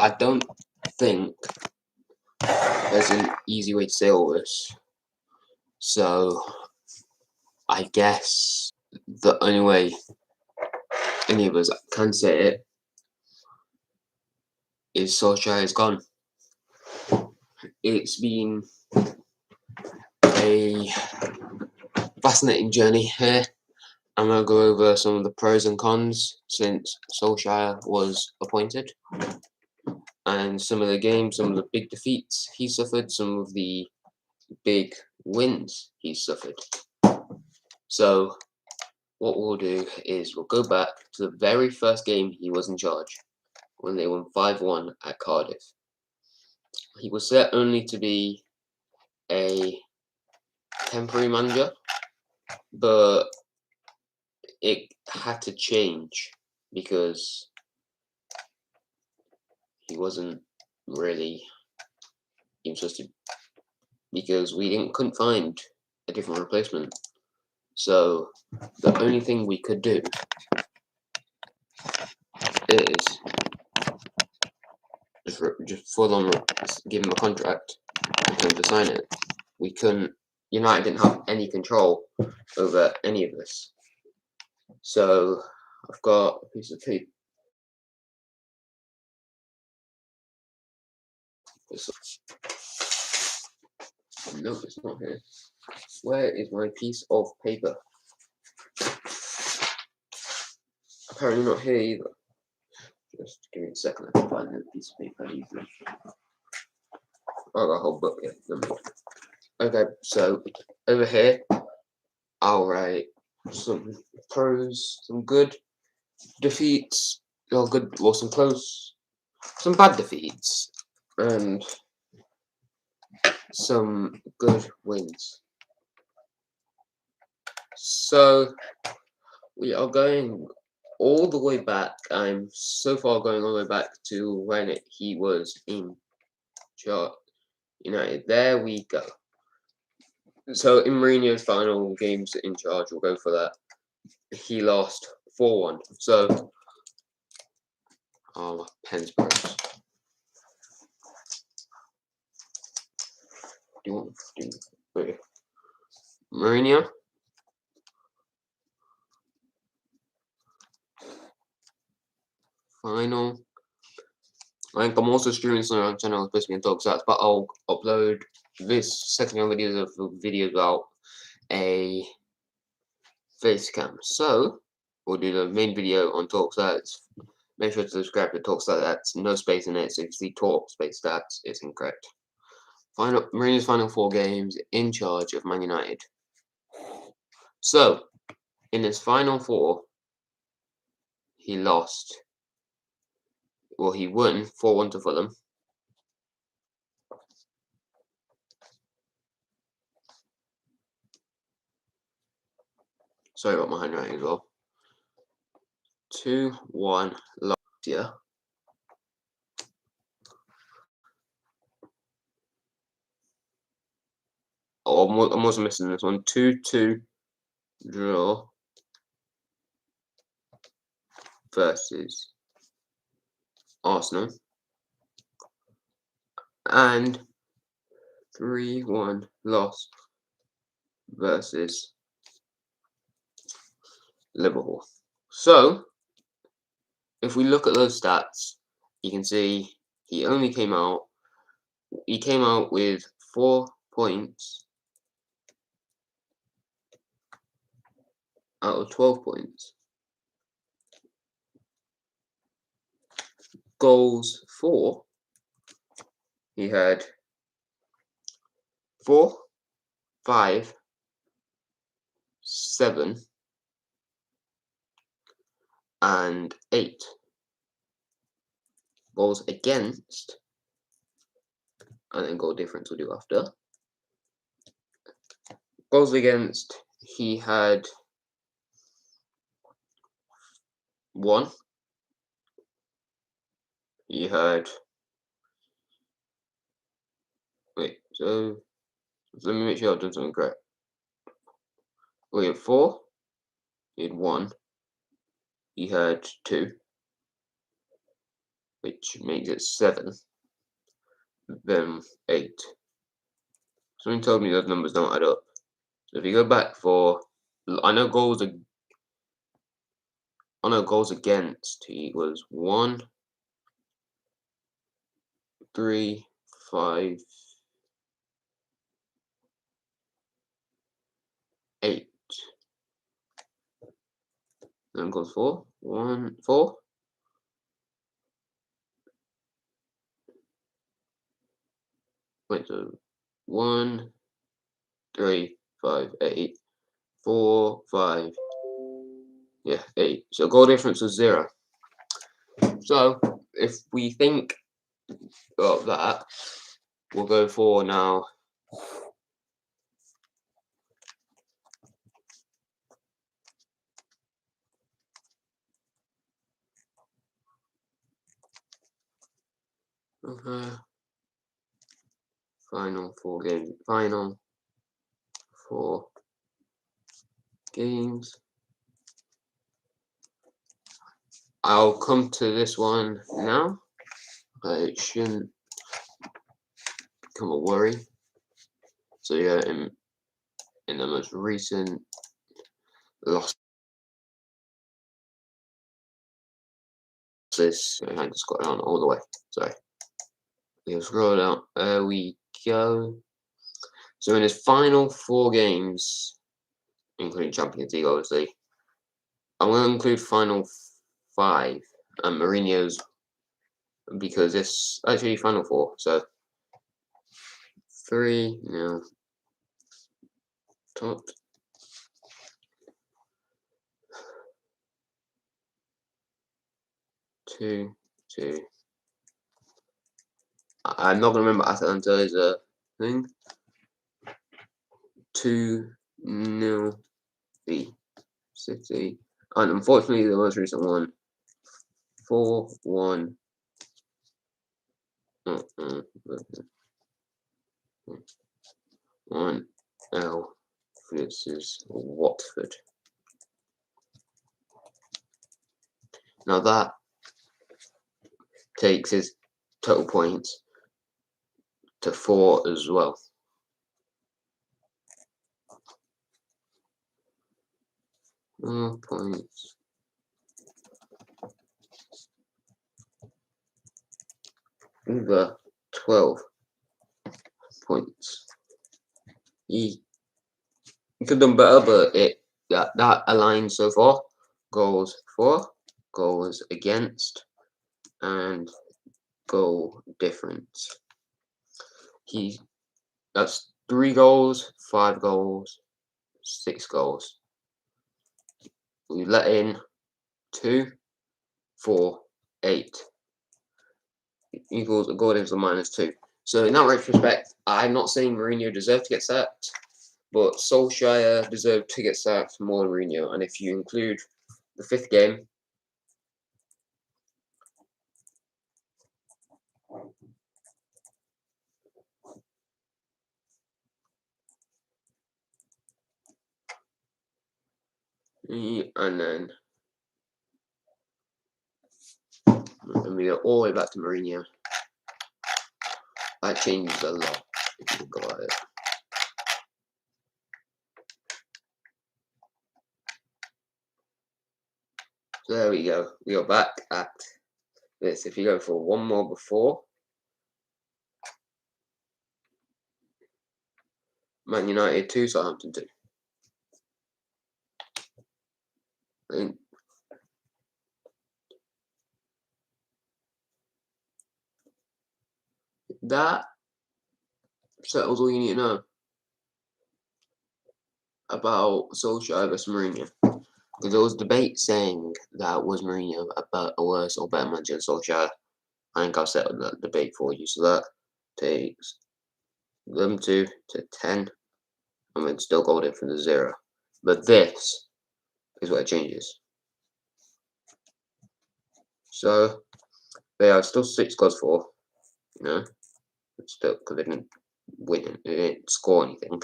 I don't think there's an easy way to say all this. So I guess the only way any of us can say it is solskjaer is gone. It's been a fascinating journey here. I'm going to go over some of the pros and cons since Solskjaer was appointed, and some of the games, some of the big defeats he suffered, some of the big wins he suffered. So what we'll do is we'll go back to the very first game he was in charge, when they won 5-1 at Cardiff. He was set only to be a temporary manager, but it had to change because he wasn't really interested, because we couldn't find a different replacement. So the only thing we could do is just full on give him a contract and tell him to sign it. We couldn't. United didn't have any control over any of this. So I've got a piece of paper. No, it's not here. Where is my piece of paper? Apparently not here either. Just give me a second, I can find the piece of paper easily. Oh, got a whole book here. Okay, so over here, I'll write some pros, some good defeats, or good, or some close, some bad defeats, and some good wins. So we are going all the way back. I'm so far going all the way back to when he was in charge. United. There we go. So in Mourinho's final games in charge, we'll go for that. He lost 4-1. So, oh, my pen's broke. Do you want to do Mourinho? Final. I think I'm also streaming something on the channel, especially in solksjaer, but I'll upload this second videos of videos about a face cam. So we'll do the main video on solksjaer. Make sure to subscribe to solksjaer. That's no space in it. So if you see talk space stats, it's incorrect. Mourinho's final 4 games in charge of Man United. So in his final 4, he lost. Well, he won 4-1 to Fulham. Sorry about my handwriting as well. 2-1 last year. Oh, I'm also missing this one. 2-2 draw versus Arsenal. And 3-1 loss versus Liverpool. So, if we look at those stats, you can see he came out with 4 points out of 12 points. Goals for, he had 4, 5, 7, and 8. Goals against, and then goal difference we'll do after. Goals against, he had 1. He had, so let me make sure I've done something correct. We had 4, he had 1, he had 2, which makes it 7, then 8. Something told me those numbers don't add up. So if you go back for, I know goals against he was 1, 3, 5, 8. Then goals for 1, 4. Wait, so 1, 3, 5, 8, 4, 5. Yeah, 8. So goal difference was 0. So if we think of that, we'll go for now. Okay. Final 4 games. I'll come to this one now, but it shouldn't become a worry. So yeah, in the most recent losses, I just got down all the way. Sorry. We'll scroll down. There we go. So in his final 4 games, including Champions League, obviously, I'm going to include final 5 and Mourinho's, because it's actually final 4. So 3 now. Top. 2, 2. I'm not gonna remember Atalanta is a thing. 2-0 City, and unfortunately the most recent one 4-1. 1-L versus Watford. Now that takes his total points to 4 as well. Points. Over 12 points. He could have done better, but that aligns so far. Goals for, goals against, and goal difference. That's 3 goals, 5 goals, 6 goals. We let in 2, 4, 8 equals a goal difference of -2. So in that retrospect, I'm not saying Mourinho deserved to get sacked, but Solskjaer deserved to get sacked more than Mourinho. And if you include the 5th game, and then we go all the way back to Mourinho, that changes a lot if you think about it. So there we go. We are back at this. If you go for one more before, Man United 2, Southampton 2. And that settles all you need to know about Solskjaer versus Mourinho. Because there was debate saying that was Mourinho a worse or better manager than Solskjaer. I think I've settled that debate for you. So that takes them 2 to 10. And then still golden from the 0. But this is where it changes. So they are still 6 goals for, you know, still because they didn't win, they didn't score anything.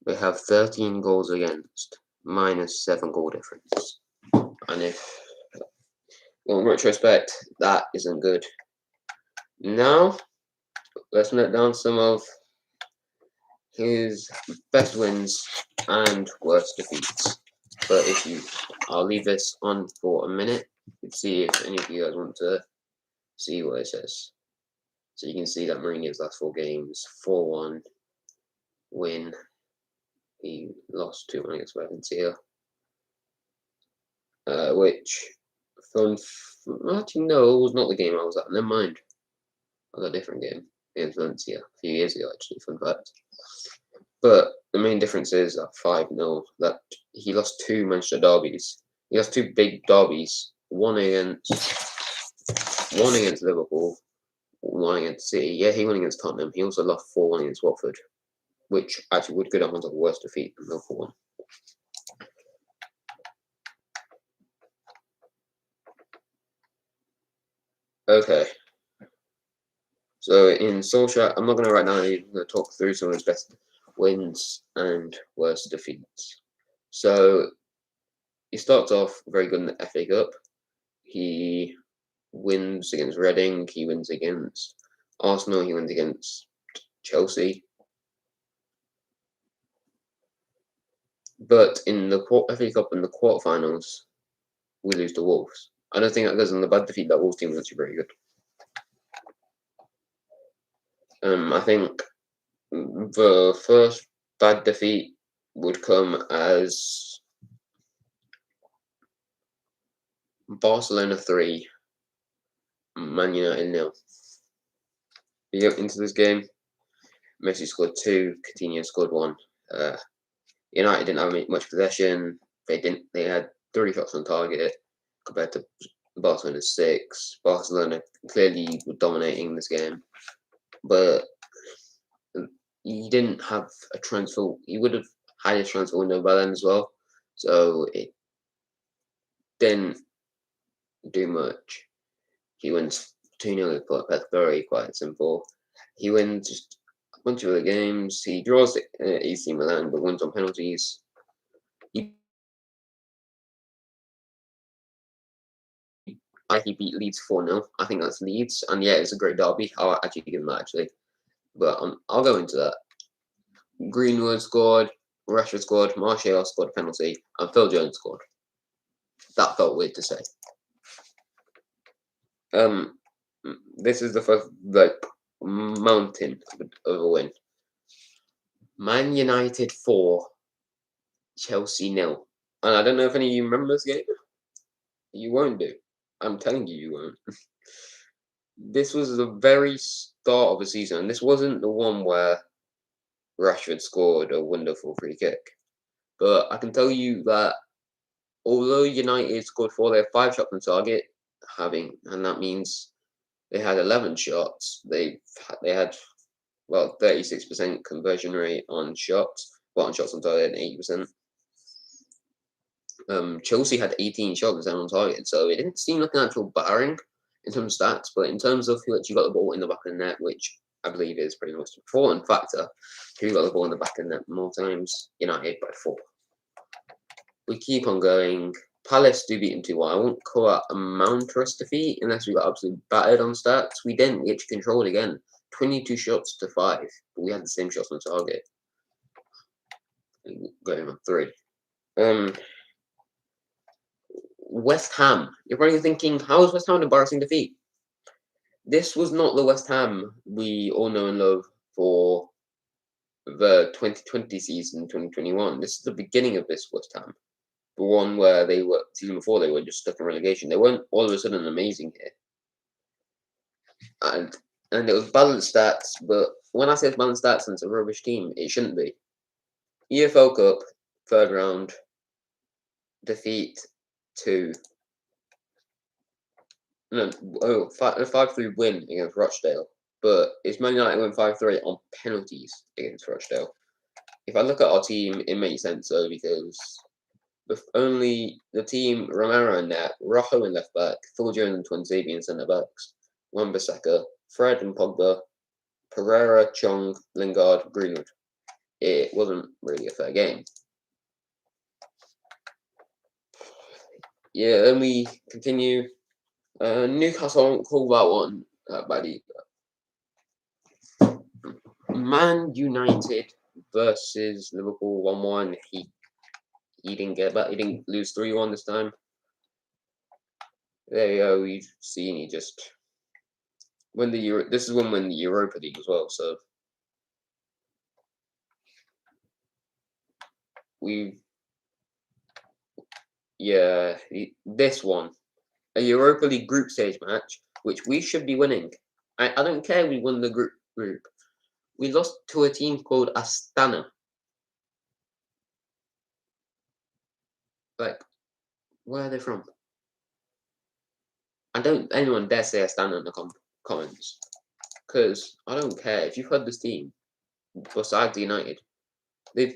They have 13 goals against, -7 goal difference. And if Well, in retrospect, that isn't good. Now, let's note down some of his best wins and worst defeats. But I'll leave this on for a minute and see if any of you guys want to see what it says. So you can see that Mourinho's last 4 games, 4-1 win. He lost 2-1 against Valencia, which actually no, it was not the game I was at. Never mind, I was at a different game against Valencia a few years ago. Actually, fun fact. But the main difference is at 5-0 that he lost 2 Manchester derbies. He lost 2 big derbies. One against Liverpool, one against City. Yeah, he won against Tottenham. He also lost 4-1 against Watford, which actually would go down as a worse defeat than Liverpool one. Okay. So in Solskjaer, I'm not going to write down any, I'm going to talk through some of his best wins and worst defeats. So he starts off very good in the FA Cup. He wins against Reading, he wins against Arsenal, he wins against Chelsea. But in the FA Cup in the quarterfinals, we lose to Wolves. I don't think that goes on the bad defeat. That Wolves team was actually very good. I think the first bad defeat would come as Barcelona 3, Man United 0. We get into this game, Messi scored 2, Coutinho scored 1. United didn't have much possession. They had 3 shots on target compared to Barcelona's 6. Barcelona clearly were dominating this game, but he didn't have a transfer. He would have had a transfer window by then as well, so it didn't do much. He wins 2-0 that's very quite simple. He wins just a bunch of other games. He draws AC Milan, but wins on penalties. He beat Leeds 4-0. I think that's Leeds, and yeah, it's a great derby. I'll actually give him that actually, but I'll go into that. Greenwood scored, Rashford scored, Martial scored a penalty, and Phil Jones scored. That felt weird to say. This is the first mountain of a win. Man United 4, Chelsea 0. And I don't know if any of you remember this game. You won't do. I'm telling you, you won't. This was the very start of the season. And this wasn't the one where Rashford scored a wonderful free kick. But I can tell you that although United scored 4, they had 5 shots on target, and that means they had 11 shots. They had 36% conversion rate on shots, but on shots on target, 80%. Chelsea had 18 shots on target, so it didn't seem like an actual battering in terms of stats, but in terms of who actually got the ball in the back of the net, which I believe is pretty much the important factor, who got the ball in the back of the net more times, United by 4. We keep on going. Palace do beat them 2-1. I won't call that a mountainous defeat unless we got absolutely battered on stats. We didn't. We actually controlled again. 22 shots to 5, but we had the same shots on target. Going on 3. West Ham. You're probably thinking, how is West Ham an embarrassing defeat? This was not the West Ham we all know and love for the 2020 season, 2021. This is the beginning of this West Ham. The one where they were, season before, they were just stuck in relegation. They weren't all of a sudden amazing here. And it was balanced stats, but when I say it's balanced stats and it's a rubbish team, it shouldn't be. EFL Cup, 3rd round, defeat to a 5-3 win against Rochdale, but it's Man United win 5-3 on penalties against Rochdale. If I look at our team, it makes sense though, because only the team Romero in net, Rojo in left back, Phil Jones and Twanzebe in centre backs, Wan-Bissaka, Fred and Pogba, Pereira, Chong, Lingard, Greenwood. It wasn't really a fair game. Yeah, then we continue. Newcastle, I won't call that one bad either. Man United versus Liverpool 1-1. He didn't get that. He didn't lose 3-1 this time. There you go. We've seen he just win the Euro. This is when we win the Europa League as well. So this one, a Europa League group stage match, which we should be winning. I don't care. We won the group. We lost to a team called Astana. Like, where are they from? I don't anyone dare say Astana in the comments, because I don't care. If you've heard this team, besides United, they've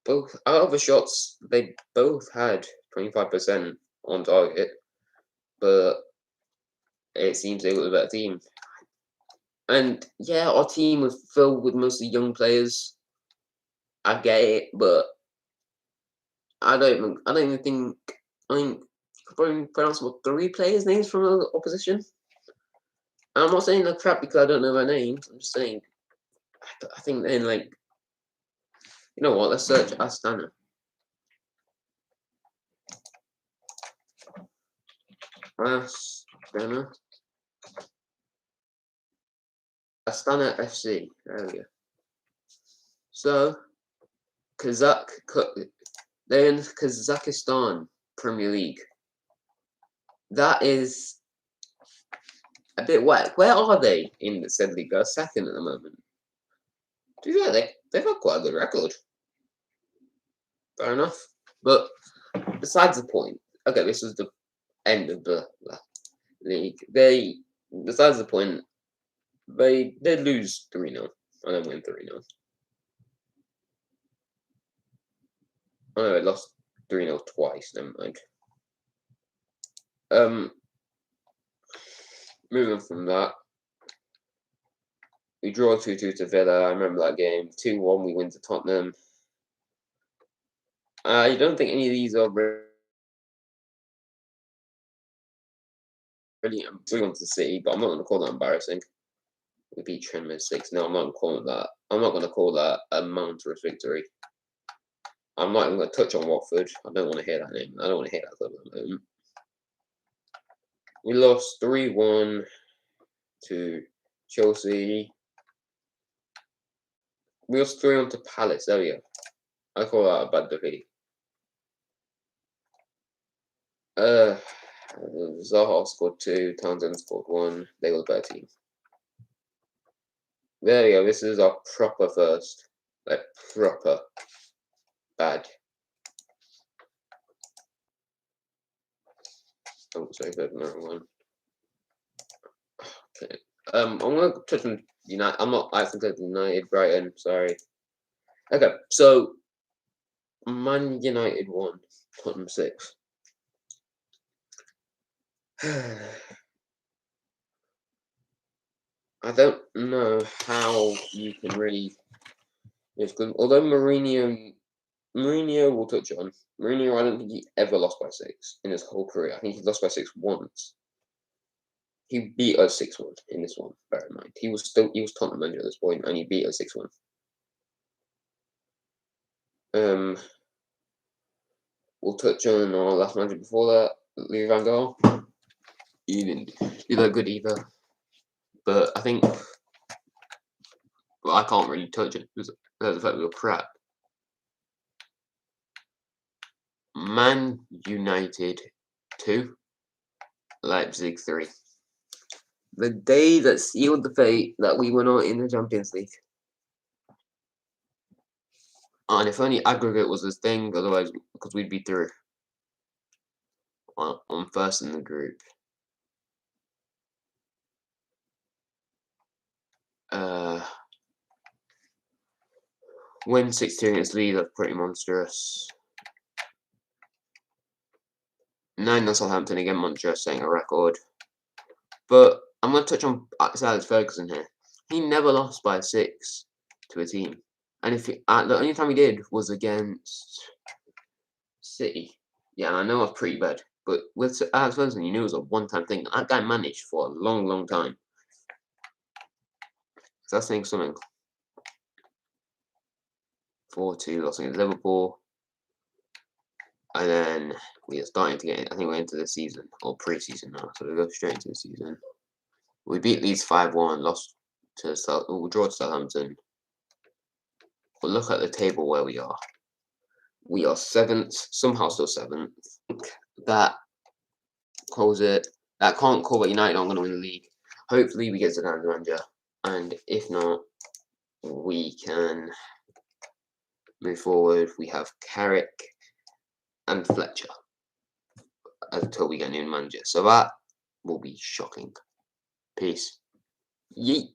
both out of the shots they both had 25% on target, but it seems they were a better team. And yeah, our team was filled with mostly young players. I get it, but I don't even think. I mean, you could probably pronounce what 3 players' names from the opposition. And I'm not saying they're crap because I don't know their names. I'm just saying, I think then like, you know what? Let's search Astana. Astana FC. There we go. So, they're in Kazakhstan Premier League. That is a bit whack. Where are they in the said league? They're second at the moment. To be fair, they've got quite a good record. Fair enough. But besides the point, okay, this is the end of the league. Besides the point, they did lose 3-0. I don't win 3-0. Oh no, they lost 3-0 twice, never mind. Moving from that, we draw 2-2 to Villa. I remember that game. 2-1, we win to Tottenham. I don't think any of these are really 3-1 to City, but I'm not going to call that embarrassing. We beat Trenton 6. No, I'm not calling that. I'm not going to call that a mountainous victory. I'm not even going to touch on Watford. I don't want to hear that name. I don't want to hear that club at the moment. We lost 3-1 to Chelsea. We lost 3-1 to Palace. There we go. I call that a bad defeat. Zaha scored 2. Townsend scored 1. They were the better team. There we go. This is our proper first. Like, proper bad. Oh, sorry, there's another one. Okay. I'm gonna touch on United. I'm not actually United, Brighton, sorry. Okay, so Man United 1, Tottenham 6. I don't know how you can really. Although Mourinho we'll touch on. Mourinho, I don't think he ever lost by 6 in his whole career. I think he lost by 6 once. He beat us 6-1 in this one, bear in mind. He was Tottenham manager at this point, and he beat us 6-1. We'll touch on our last manager before that, Louis van Gaal. He didn't do that good either. But I think I can't really touch it because the fact we were crap. Man United 2, Leipzig 3. The day that sealed the fate that we were not in the Champions League. And if only aggregate was this thing, otherwise, because we'd be through on first in the group. Win 6-2 against Leeds, that's pretty monstrous. 9 Southampton, again monstrous, setting a record. But I'm going to touch on Alex Ferguson here. He never lost by 6 to a team. And the only time he did was against City. Yeah, and I know that's pretty bad. But with Alex Ferguson, you knew it was a one-time thing. That guy managed for a long, long time. So that's saying something. 4-2 loss against Liverpool. And then we are starting to get, I think we're into the season, or pre-season now, so we go straight into the season. We beat Leeds 5-1, lost to we draw to Southampton. But look at the table where we are. We are 7th, somehow still 7th. That calls it, that can't call it United aren't going to win the league. Hopefully we get Zidane as manager, and if not, we can move forward. We have Carrick and Fletcher until we get a new manager. So that will be shocking. Peace. Yeet.